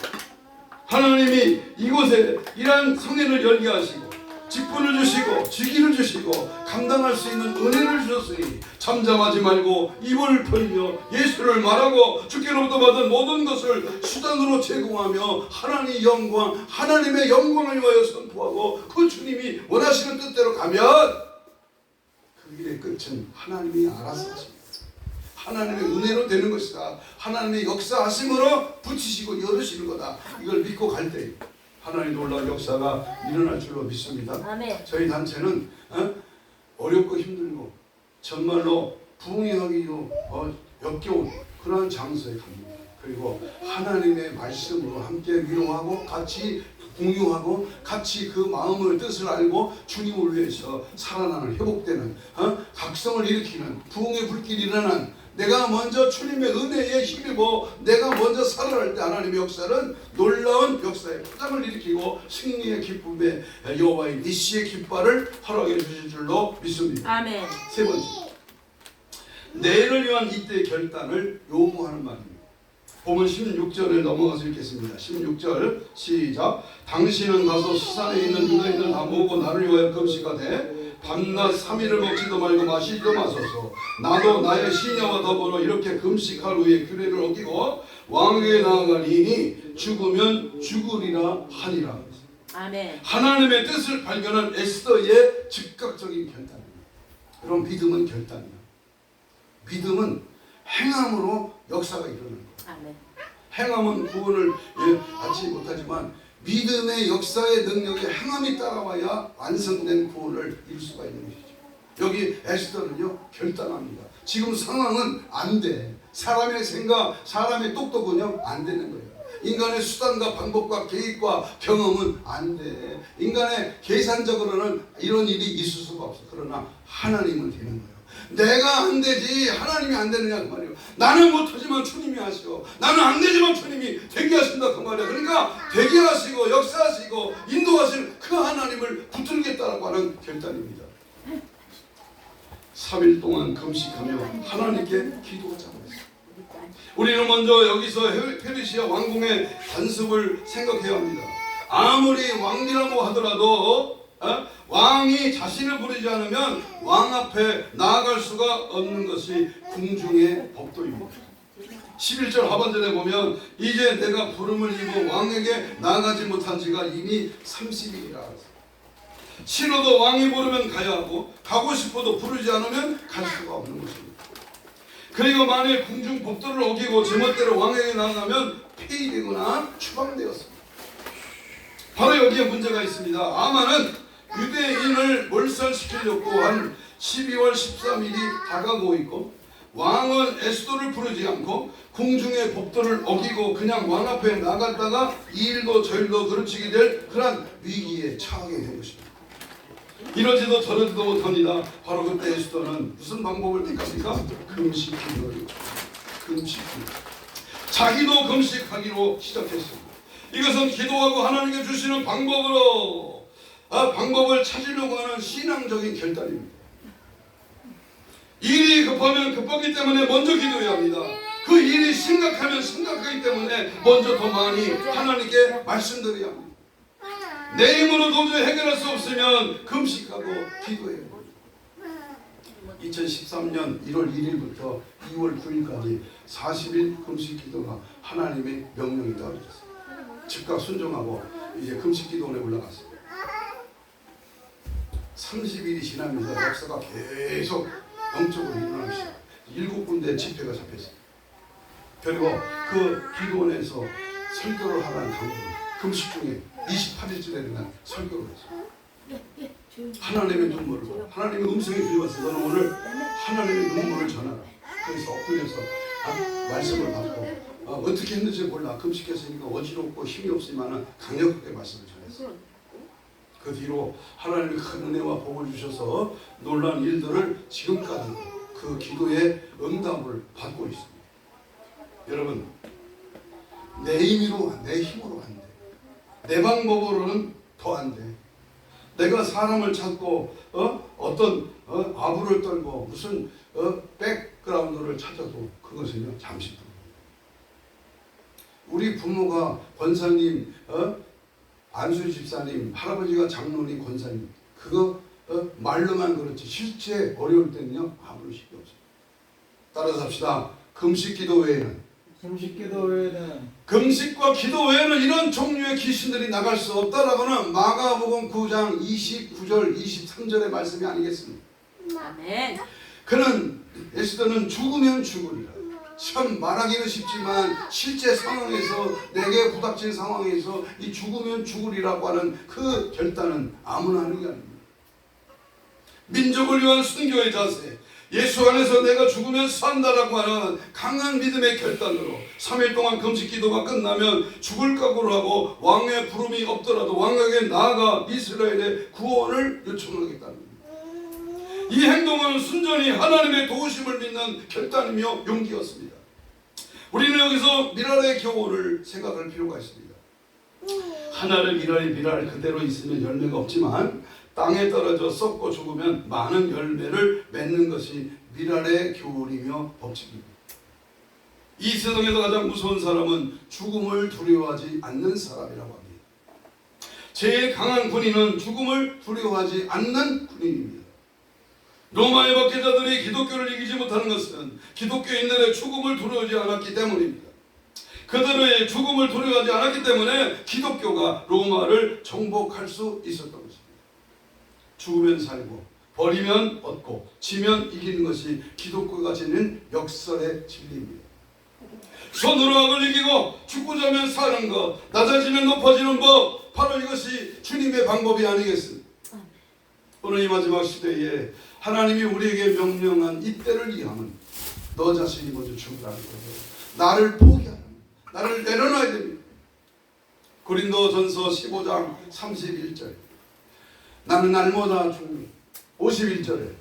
하나님이 이곳에 이러한 성회를 열게 하시고 직분을 주시고 직위를 주시고 감당할 수 있는 은혜를 주셨으니 잠잠하지 말고 입을 벌며 예수를 말하고 주께로부터 받은 모든 것을 수단으로 제공하며 하나님의 영광을 위하여 선포하고 그 주님이 원하시는 뜻대로 가면 그 일의 끝은 하나님이 알아서 하십니다. 하나님의 은혜로 되는 것이다. 하나님의 역사하심으로 붙이시고 열으시는 거다. 이걸 믿고 갈 때 하나님의 놀라운 역사가 일어날 줄로 믿습니다. 아멘. 저희 단체는 어렵고 힘들고 정말로 부흥하기도 역겨운 그러한 장소에 갑니다. 그리고 하나님의 말씀으로 함께 위로하고 같이 공유하고 같이 그 마음을 뜻을 알고 주님을 위해서 살아나는 회복되는 각성을 일으키는 부흥의 불길이 일어난 내가 먼저 주님의 은혜에 힘입어 내가 먼저 살아날 때 하나님의 역사는 놀라운 역사의 포장을 일으키고 승리의 기쁨에 여호와의 니시의 깃발을 허락해 주실 줄로 믿습니다. 아멘. 세 번째, 내일을 위한 이때의 결단을 요구하는 말입니다. 보면 16절을 넘어가서 읽겠습니다. 16절 시작. 당신은 가서 수산에 있는 유다인들 다 모으고 나를 위하여 금식하되 밤낮 3일을 먹지도 말고 마시지도 마소서. 나도 나의 시녀와 더불어 이렇게 금식할 후에 규례를 어기고 왕에게 나아가니 죽으면 죽으리라 하니라. 아멘. 하나님의 뜻을 발견한 에스더의 즉각적인 결단입니다. 그럼 믿음은 결단이야. 믿음은 행함으로 역사가 일어나는 거예요. 아멘. 행함은 구원을 받지 못하지만 믿음의 역사의 능력에 행함이 따라와야 완성된 구원을 이룰 수가 있는 것이죠. 여기 에스더는요 결단합니다. 지금 상황은 안 돼. 사람의 생각, 사람의 똑똑은요 안 되는 거예요. 인간의 수단과 방법과 계획과 경험은 안 돼. 인간의 계산적으로는 이런 일이 있을 수가 없어. 그러나 하나님은 되는 거예요. 내가 안 되지 하나님이 안 되느냐 그 말이에요. 나는 못하지만 주님이 하시고 나는 안 되지만 주님이 되게 하신다 그 말이에요. 그러니까 되게 하시고 역사하시고 인도하시는 그 하나님을 붙들겠다라고 하는 결단입니다. 3일 동안 금식하며 하나님께 기도하자고 했어요. 우리는 먼저 여기서 페르시아 왕궁의 단습을 생각해야 합니다. 아무리 왕이라고 하더라도 왕이 자신을 부르지 않으면 왕 앞에 나아갈 수가 없는 것이 궁중의 법도입니다. 11절 하반절에 보면 이제 내가 부름을 입어 왕에게 나아가지 못한 지가 이미 30일이라. 싫어도 왕이 부르면 가야 하고 가고 싶어도 부르지 않으면 갈 수가 없는 것입니다. 그리고 만일 궁중 법도를 어기고 제멋대로 왕에게 나아가면 폐위되거나 추방되었습니다. 바로 여기에 문제가 있습니다. 아만은 유대인을 몰살시키려고 한 12월 13일이 다가오고 있고 왕은 에스더를 부르지 않고 궁중의 법도를 어기고 그냥 왕 앞에 나갔다가 이 일도 저 일도 그르치게 될 그런 위기에 처하게 된 것입니다. 이러지도 저러지도 못합니다. 바로 그때 에스더는 무슨 방법을 택합니까? 금식기도를 자기도 금식하기로 시작했습니다. 이것은 기도하고 하나님께 주시는 방법을 찾으려고 하는 신앙적인 결단입니다. 일이 급하면 급하기 때문에 먼저 기도해야 합니다. 그 일이 심각하면 심각하기 때문에 먼저 더 많이 하나님께 말씀드려야 합니다. 내 힘으로 도저히 해결할 수 없으면 금식하고 기도해요. 2013년 1월 1일부터 2월 9일까지 40일 금식 기도가 하나님의 명령이 떨어졌어요. 즉각 순종하고 이제 금식 기도원에 올라갔습니다. 30일이 지나면서 역사가 계속 영적으로 일어나기 시작합니다. 7군데 집회가 잡혔어요. 그리고 그 기도원에서 설교를 하라는 강도로 금식 중에 28일째 날 설교를 했어요. 하나님의 눈물을, 하나님의 음성이 들려왔어. 너는 오늘 하나님의 눈물을 전하라. 그래서 엎드려서 말씀을 받고 어떻게 했는지 몰라. 금식했으니까 어지럽고 힘이 없지만 강력하게 말씀을 전했어요. 그 뒤로 하나님의 큰 은혜와 복을 주셔서 놀라운 일들을 지금까지 그 기도의 응답을 받고 있습니다. 여러분, 내 힘으로, 내 힘으로 안 돼. 내 방법으로는 더 안 돼. 내가 사람을 찾고 어떤 아부를 떨고 무슨 백그라운드를 찾아도 그것은요 잠시 뿐입니다. 우리 부모가 권사님, 안수 집사님, 할아버지가 장로님, 권사님 그거 말로만 그렇지 실제 어려울 때는요 아무런 힘이 없어요. 따라서 합시다. 금식기도 외에는 금식과 기도 외에는 이런 종류의 귀신들이 나갈 수 없다라고는 마가복음 9장 29절 23절의 말씀이 아니겠습니까? 아멘. 그는 예수는 죽으면 죽으리라. 참 말하기는 쉽지만 실제 상황에서 내게 부닥친 상황에서 이 죽으면 죽으리라고 하는 그 결단은 아무나 하는 게 아닙니다. 민족을 위한 순교의 자세, 예수 안에서 내가 죽으면 산다라고 하는 강한 믿음의 결단으로 3일 동안 금식 기도가 끝나면 죽을 각오를 하고 왕의 부름이 없더라도 왕에게 나아가 이스라엘의 구원을 요청하겠다는 겁니다. 이 행동은 순전히 하나님의 도우심을 믿는 결단이며 용기였습니다. 우리는 여기서 미랄의 교훈을 생각할 필요가 있습니다. 하나를 미랄 그대로 있으면 열매가 없지만 땅에 떨어져 썩고 죽으면 많은 열매를 맺는 것이 미랄의 교훈이며 법칙입니다. 이 세상에서 가장 무서운 사람은 죽음을 두려워하지 않는 사람이라고 합니다. 제일 강한 군인은 죽음을 두려워하지 않는 군인입니다. 로마의 박해자들이 기독교를 이기지 못하는 것은 기독교인들의 죽음을 두려워하지 않았기 때문입니다. 그들의 죽음을 두려워하지 않았기 때문에 기독교가 로마를 정복할 수 있었던 것입니다. 죽으면 살고 버리면 얻고 지면 이기는 것이 기독교가 지닌 역설의 진리입니다. 손으로 악을 이기고 죽고자 하면 사는 것, 낮아지면 높아지는 법, 바로 이것이 주님의 방법이 아니겠습니까? 오늘 이 마지막 시대에 하나님이 우리에게 명령한 이때를 이해하면 너 자신이 먼저 죽으라는 거예요. 나를 포기하는, 나를 내려놔야 됩니다. 고린도전서 15장 31절 나는 날마다 죽는 51절에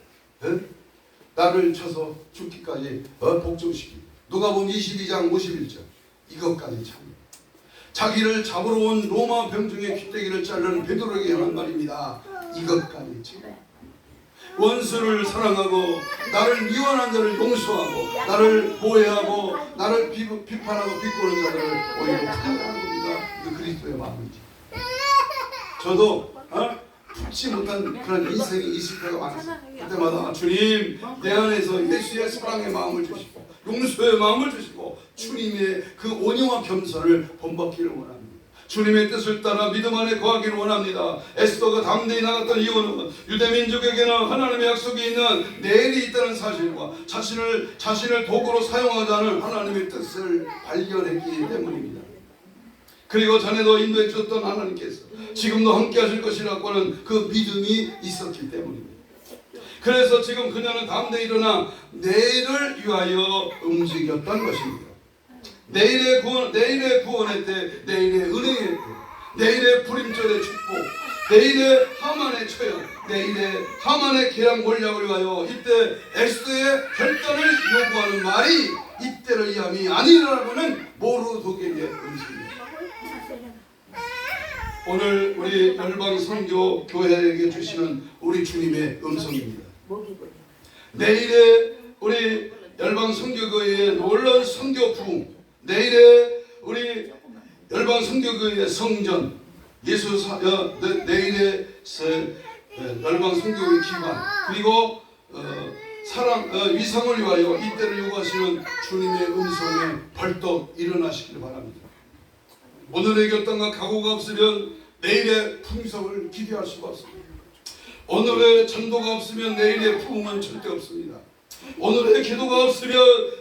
나를 쳐서 죽기까지 복종시키고 누가복음 22장 51절 이것까지 참 자기를 잡으러 온 로마 병중의 귀때기를 자르는 베드로에게 향한 말입니다. 이것까지 참 원수를 사랑하고 나를 미워하는 자를 용서하고 나를 보호하고 나를 비판하고 비꼬는 자들을 오히려 사랑하는 겁니다. 그 그리스도의 마음이지. 저도 풀지 못한 그런 인생이 있을 때가 많았어요. 그때마다 주님 내 안에서 예수의 사랑의 마음을 주시고 용서의 마음을 주시고 주님의 그 온유와 겸손을 본받기를 원합니다. 주님의 뜻을 따라 믿음 안에 거하기를 원합니다. 에스더가 담대히 나갔던 이유는 유대민족에게는 하나님의 약속이 있는 내일이 있다는 사실과 자신을 도구로 사용하자는 하나님의 뜻을 발견했기 때문입니다. 그리고 전에도 인도해 주셨던 하나님께서 지금도 함께 하실 것이라고 하는 그 믿음이 있었기 때문입니다. 그래서 지금 그녀는 담대히 일어나 내일을 위하여 움직였던 것입니다. 내일의 구원의 때, 내일의 은혜의 때, 내일의 불임절의 축복, 내일의 하만의 처형, 내일의 하만의 계략 몰약을 위하여 이때 에스더의 결단을 요구하는 말이 이때를 이함이 아니라고는 모르도계의 음식입니다. 오늘 우리 열방 선교 교회에게 주시는 우리 주님의 음성입니다. 내일의 우리 열방 선교교회의 놀라운 선교 부흥, 내일의 우리 열방 선교교회의 성전, 내일의 열방 성교의 기관 그리고 위상을 위하여 이때를 요구하시는 주님의 음성에 벌떡 일어나시길 바랍니다. 오늘의 결단과 각오가 없으면 내일의 풍성을 기대할 수가 없습니다. 오늘의 전도가 없으면 내일의 부흥은 절대 없습니다. 오늘의 기도가 없으면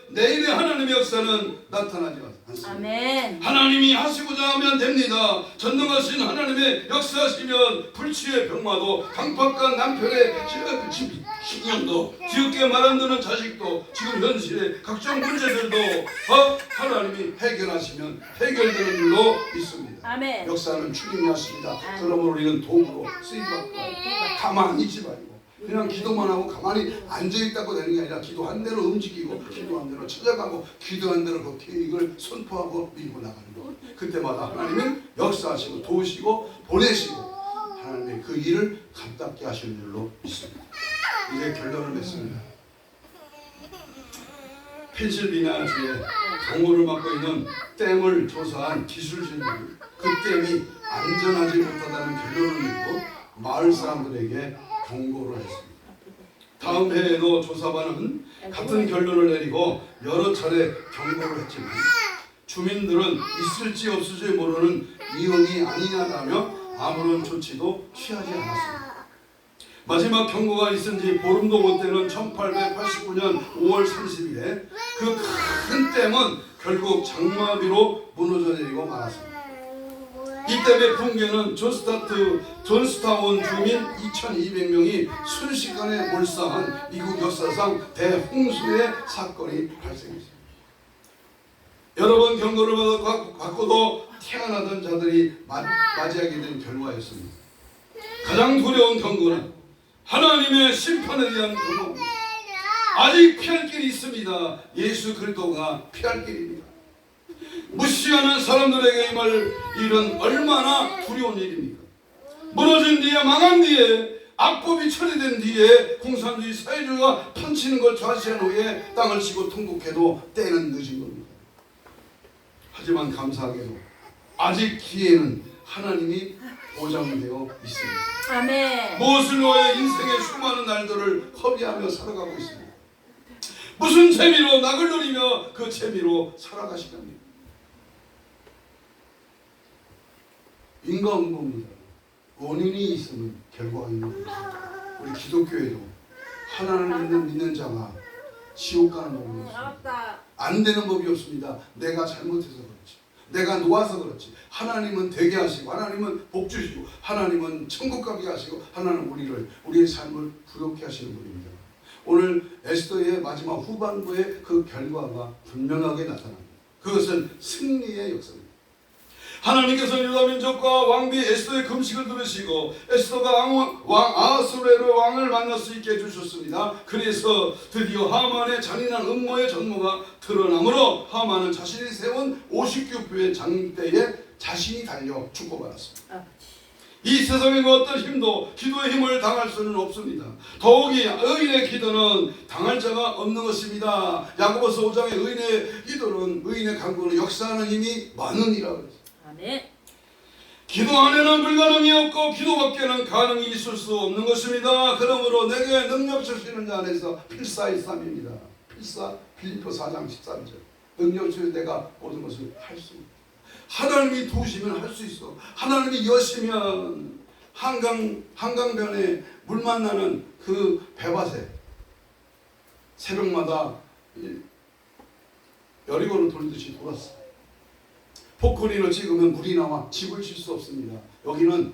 내일의 하나님의 역사는 나타나지 않습니다. 아멘. 하나님이 하시고자 하면 됩니다. 전능하신 하나님의 역사하시면 불치의 병마도 강팍한 남편의 신령도 지극게 말 안 듣는 자식도 지금 현실의 각종 문제들도 하나님이 해결하시면 해결되는 줄로 믿습니다. 아멘. 역사는 주님이 하십니다. 그러므로 우리는 도구로 쓰임받고 가만히 있지 말고 그냥 기도만 하고 가만히 앉아있다고 되는 게 아니라 기도한 대로 움직이고 기도한 대로 찾아가고 기도한 대로 그 계획을 선포하고 밀고 나가는 거. 그때마다 하나님은 역사하시고 도우시고 보내시고 하나님의 그 일을 감당케 하시는 줄로 믿습니다. 이제 결론을 맺습니다. 펜실베니아주에 강물을 맡고 있는 댐을 조사한 기술진들이 그 댐이 안전하지 못하다는 결론을 내고 마을 사람들에게 경고를 했습니다. 다음 해에도 조사반은 같은 결론을 내리고 여러 차례 경고를 했지만 주민들은 있을지 없을지 모르는 위험이 아니냐라며 아무런 조치도 취하지 않았습니다. 마지막 경고가 있은 지 보름도 못 되는 1889년 5월 30일에 그 큰 댐은 결국 장마비로 무너져 내리고 말았습니다. 이 댐의 붕괴는 존스타운 주민 2200명이 순식간에 몰살한 미국 역사상 대홍수의 사건이 발생했습니다. 여러 번 경고를 받고도 태어나던 자들이 맞이하게 된 결과였습니다. 가장 두려운 경고는 하나님의 심판에 대한 경고입니다. 아직 피할 길이 있습니다. 예수 그리스도가 피할 길입니다. 무시하는 사람들에게 임할 일은 얼마나 두려운 일입니까? 무너진 뒤에 망한 뒤에 악법이 처리된 뒤에 공산주의 사회주의가 판치는 걸 좌시한 후에 땅을 치고 통곡해도 때는 늦은 겁니다. 하지만 감사하게도 아직 기회는 하나님이 보장되어 있습니다. 아멘. 무엇을 위해 인생의 수많은 날들을 허비하며 살아가고 있습니다. 무슨 재미로 낙을 누리며 그 재미로 살아가시렵니까? 인과응보입니다. 원인이 있으면 결과가 있는 것입니다. 우리 기독교에도 하나님을 믿는 자가 지옥 가는 법이 없습니다. 안 되는 법이 없습니다. 내가 잘못해서 그렇지. 내가 놓아서 그렇지. 하나님은 되게 하시고 하나님은 복 주시고 하나님은 천국 가게 하시고 하나님은 우리의 삶을 부욕케 하시는 분입니다. 오늘 에스더의 마지막 후반부의 그 결과가 분명하게 나타납니다. 그것은 승리의 역사입니다. 하나님께서 유다 민족과 왕비 에스더의 금식을 들으시고 에스더가 왕 아하수에르 왕을 만날 수 있게 해주셨습니다. 그래서 드디어 하만의 잔인한 음모의 전모가 드러나므로 하만은 자신이 세운 59표의 장대에 자신이 달려 축복받았습니다. 이 세상의 그 어떤 힘도 기도의 힘을 당할 수는 없습니다. 더욱이 의인의 기도는 당할 자가 없는 것입니다. 야고보서 5장의 의인의 기도는 의인의 간구는 역사하는 힘이 많으니라 그랬습니다. 아멘. 기도 안에는 불가능이 없고 기도 밖에는 가능이 있을 수 없는 것입니다. 그러므로 내게 능력 주시는 자 안에서 필사이삼입니다. 필사 빌립보 4장 13절 능력 주시는 내가 모든 것을 할 수 있다. 하나님이 도우시면 할 수 있어. 하나님이 여시면 한강변에 물 만나는 그 배밭에 새벽마다 여리고를 돌듯이 돌았어. 포크리로 찍으면 물이 나와 집을 질 수 없습니다. 여기는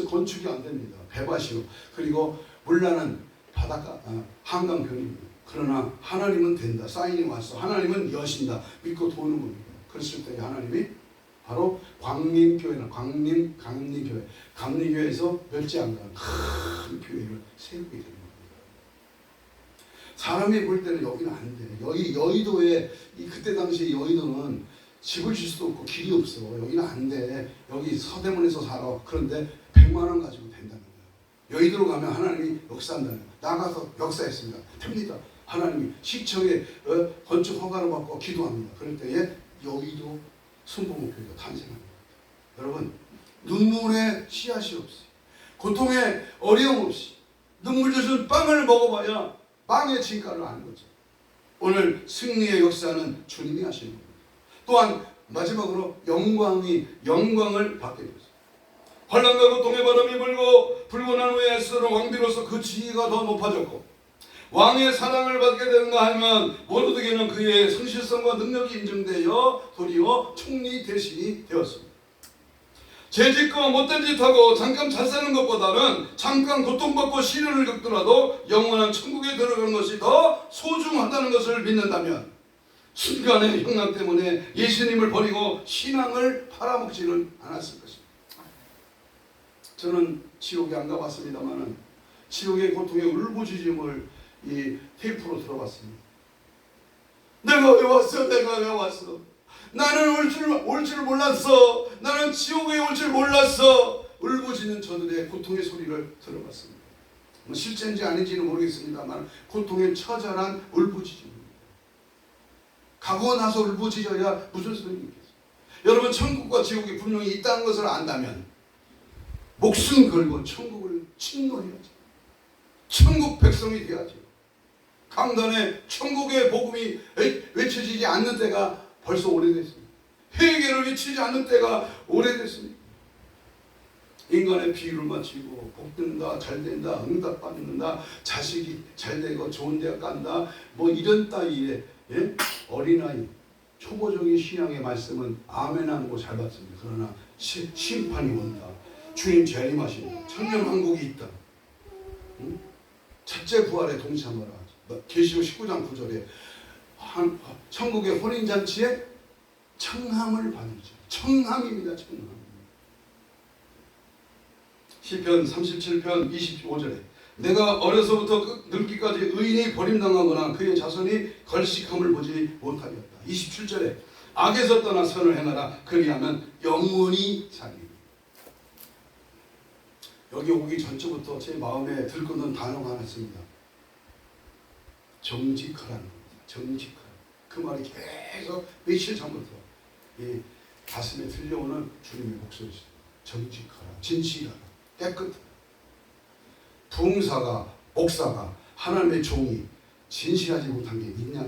건축이 안 됩니다. 배밭이요. 그리고 물나는 바닷가 한강변입니다. 그러나 하나님은 된다. 사인이 왔어. 하나님은 여신다. 믿고 도는 겁니다. 그랬을 때 하나님이 바로 광림교회나 강림교회, 감리교회에서 멸지 안 가는 큰 교회를 세우게 되는 겁니다. 사람이 볼 때는 여기는 안 돼. 여의도에 그때 당시 여의도는 집을 질 수도 없고 길이 없어. 여기는 안 돼. 여기 서대문에서 살아. 그런데 100만 원 가지고 된다는 거예요. 여의도로 가면 하나님이 역사한다는 거예요. 나가서 역사했습니다. 됩니다. 하나님이 시청에 건축 허가를 받고 기도합니다. 그럴 때에 여의도 순복음교회가 탄생합니다. 여러분 눈물의 씨앗이 없이, 고통의 어려움 없이 눈물 젖은 빵을 먹어봐야 빵의 진가를 아는 거죠. 오늘 승리의 역사는 주님이 하시는 겁니다. 또한 마지막으로 영광을 받게 되었습니다. 환난과 고통의 바람이 불고 난 후에 에스더는 왕비로서 그 지위가 더 높아졌고, 왕의 사랑을 받게 되는가 하면 모르드게는 그의 성실성과 능력이 인정되어 도리어 총리 대신이 되었습니다. 죄짓고 못된 짓하고 잠깐 잘 사는 것보다는 잠깐 고통받고 시련을 겪더라도 영원한 천국에 들어가는 것이 더 소중하다는 것을 믿는다면 순간의 형남 때문에 예수님을 버리고 신앙을 팔아먹지는 않았을 것입니다. 저는 지옥에 안 가봤습니다만 지옥의 고통의 울부짖음을 이 테이프로 들어봤습니다. 내가 왜 왔어? 나는 올 줄 몰랐어. 나는 지옥에 올 줄 몰랐어. 울부짖는 저들의 고통의 소리를 들어봤습니다. 실제인지 아닌지는 모르겠습니다만 고통의 처절한 울부짖음입니다. 가고 나서 울부짖어야 무슨 소용이 있겠어요? 여러분, 천국과 지옥이 분명히 있다는 것을 안다면 목숨 걸고 천국을 침노해야죠. 천국 백성이 돼야죠. 강단에 천국의 복음이 외쳐지지 않는 때가 벌써 오래됐습니다. 회개를 외치지 않는 때가 오래됐습니다. 인간의 비유를 맞추고 복된다, 잘된다, 응답받는다, 자식이 잘되고 좋은 대학 간다, 뭐 이런 따위의 어린아이 초보적인 신앙의 말씀은 아멘 하고 잘 받습니다. 그러나 심판이 온다, 주님 재림하신다, 천년왕국이 있다, 첫째 부활에 동참하라. 계시록 19장 9절에 천국의 혼인잔치에 청함을 받으죠. 청함입니다. 청함. 시편 37편 25절에 내가 어려서부터 늙기까지 의인이 버림당하거나 그의 자손이 걸식함을 보지 못하였다. 27절에 악에서 떠나 선을 행하라. 그리하면 영원히 살리라. 여기 오기 전부터 제 마음에 들끓는 단어가 하나 있습니다. 정직하라는 겁니다. 정직하라. 그 말이 계속 며칠 전부터 이 가슴에 들려오는 주님의 목소리입니다. 정직하라, 진실하라, 깨끗하라. 부흥사가, 목사가, 하나님의 종이 진실하지 못한 게 있냐?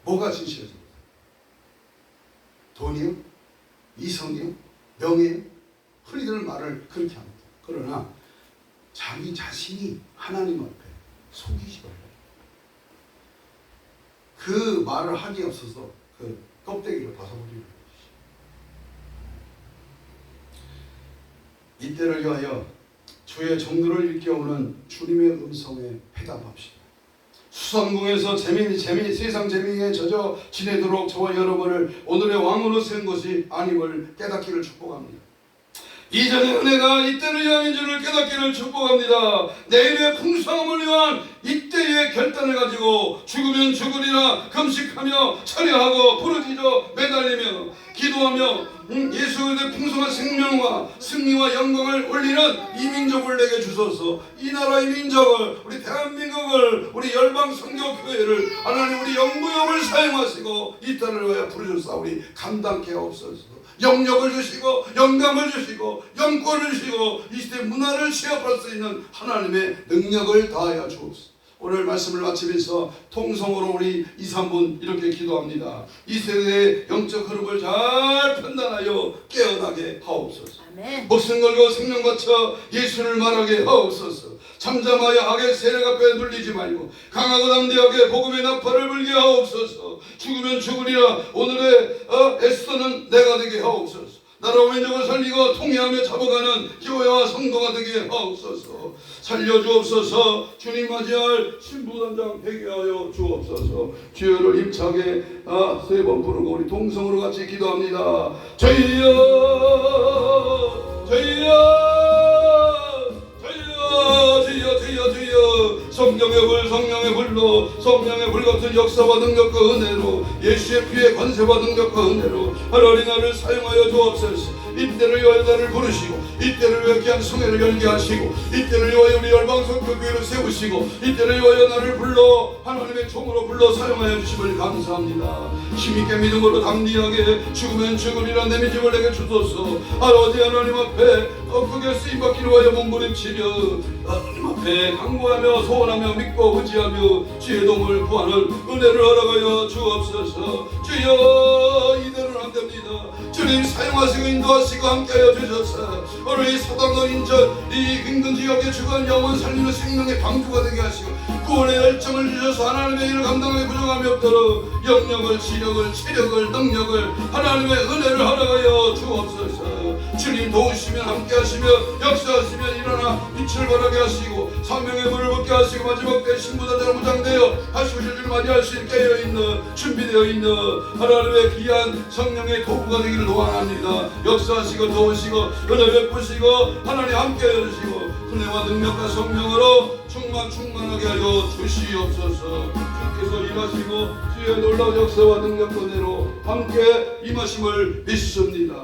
뭐가 진실하지 못한? 돈이요? 이성이요? 명예요? 흔히들 말을 그렇게 합니다. 그러나 자기 자신이 하나님 앞에 속이지 말아요. 그 말을 하기 없어서 그 껍데기를 벗어버리는 것이죠. 이때를 위하여 주의 정도를 일깨우는 주님의 음성에 회답합시다. 수상궁에서 세상 재미에 젖어 지내도록 저와 여러분을 오늘의 왕으로 세운 것이 아님을 깨닫기를 축복합니다. 이전의 은혜가 이때를 위함인 줄을 깨닫기를 축복합니다. 내일의 풍성함을 위한 이때의 결단을 가지고 죽으면 죽으리라 금식하며 철야하고 부르짖어 매달리며 기도하며 예수 그리스도의 풍성한 생명과 승리와 영광을 올리는 이 민족을 내게 주소서. 이 나라 이 민족을, 우리 대한민국을, 우리 열방 선교교회를 하나님 우리 영구역을 사용하시고 이 땅을 위하여 부르셨사오니 감당케 하옵소서. 영역을 주시고 영감을 주시고 영권을 주시고 이 시대 문화를 취합할 수 있는 하나님의 능력을 다하여 주옵소서. 오늘 말씀을 마치면서 통성으로 우리 2, 3분 이렇게 기도합니다. 이 세대의 영적 흐름을 잘 판단하여 깨어나게 하옵소서. 아멘. 목숨 걸고 생명 바쳐 예수를 말하게 하옵소서. 잠잠하여 악의 세력 앞에 눌리지 말고 강하고 담대하게 복음의 나팔을 불게 하옵소서. 죽으면 죽으리라. 오늘의 에스더는 내가 되게 하옵소서. 나라와 민족을 살리고 통일하며 잡아가는 교회와 성도가 되게 하옵소서. 살려주옵소서. 주님 맞이할 신부단장 되게 하여 주옵소서. 주여를 힘차게 3번 부르고 우리 동성으로 같이 기도합니다. 주여 주여 성령의 불로 성령의 불 같은 역사와 능력과 은혜로 예수의 피의 권세와 능력과 은혜로 하나님 나를 사용하여 주옵소서. 이때를 위하여 나를 부르시고 이때를 위하여 귀한 성회를 열게 하시고 이때를 위하여 우리 열방성 교회를 세우시고 이때를 위하여 나를 불러 하나님의 종으로 불러 사용하여 주심을 감사합니다. 힘있게 믿음으로 담대하게 죽으면 죽으리라 내 믿음을 내게 주소서. 아버지 하나님 앞에 크게 쓰임받기를 위하여 몸부림치며 하나님 앞에 강구하며 소원하며 믿고 의지하며 주의 도움을 구하는 은혜를 허락하여 주옵소서. 주여 이대로는 안됩니다. 주님 사용하시고 인도하시고 함께하여 주셔서 오늘 이 사당과 인전 이 힘든 지역에 죽은 영혼 살리는 생명의 방주가 되게 하시고 구원의 열정을 주셔서 하나님의 일을 감당하기 부족함이 없도록 영역을 지력을 체력을 능력을 하나님의 은혜를 허락하여 주옵소서. 주님 도우시면 함께하시며 역사하시며 일어나 빛을 발하게 하시고 사명의 문을 붙게 하시고 마지막 때 신부단자로 무장되어 하시오실 줄 맞이할 수 있게 되어 있는 준비되어 있는 하나님의 귀한 성령의 도구가 되기를 소원합니다. 역사하시고 도우시고 은혜 베푸시고 하나님 함께하여 주시고 은혜와 능력과 성령으로 충만하게 하여 주시옵소서. 주께서 일하시고 주의 놀라운 역사와 능력 은혜로 함께 임하심을 믿습니다.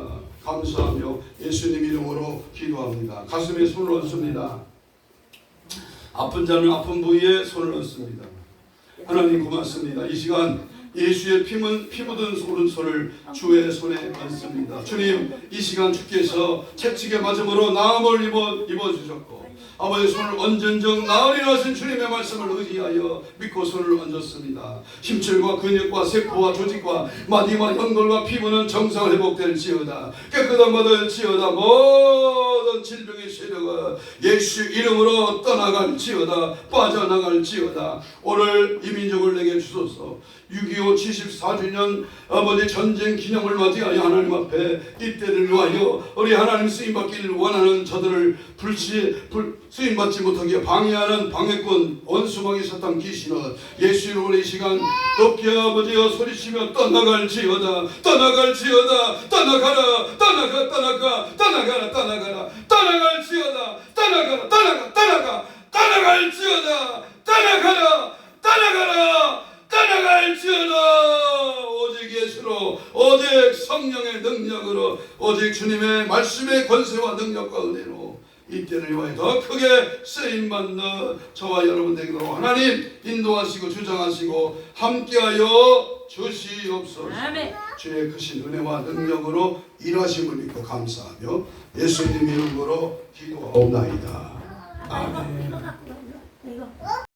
감사하며 예수님 이름으로 기도합니다. 가슴에 손을 얹습니다. 아픈 자는 아픈 부위에 손을 얹습니다. 하나님 고맙습니다. 이 시간 예수의 피 묻은 오른손을 주의 손에 얹습니다. 주님 이 시간 주께서 채찍에 맞음으로 나음을 입어주셨고 아버지의 손을 얹은즉 나으리라 하신 주님의 말씀을 의지하여 믿고 손을 얹었습니다. 힘줄과 근육과 세포와 조직과 마디와 연골과 피부는 정상 회복될지어다. 깨끗한 받을지어다. 모든 질병의 세력은 예수 이름으로 떠나갈지어다. 빠져나갈지어다. 오늘 이 민족을 내게 주소서. 6.25 74주년 아버지 전쟁 기념을 맞이하여 하나님 앞에 이때를 위하여 우리 하나님 쓰임받기를 원하는 저들을 쓰임받지 못하게 방해하는 방해꾼 원수마귀 사탄 귀신은 예수 이름으로 이 시간 높게 아버지여 소리치며 떠나갈지어다. 떠나갈지어다. 떠나가라. 떠나갈지어다. 떠나갈지어다. 오직 예수로 오직 성령의 능력으로 오직 주님의 말씀의 권세와 능력과 은혜로 이때를 위하여 더 크게 쓰임받는 저와 여러분 되도록 하나님 인도하시고 주장하시고 함께하여 주시옵소서. 아멘. 주의 크신 은혜와 능력으로 일하심을 믿고 감사하며 예수님 이름으로 기도하옵나이다. 아멘.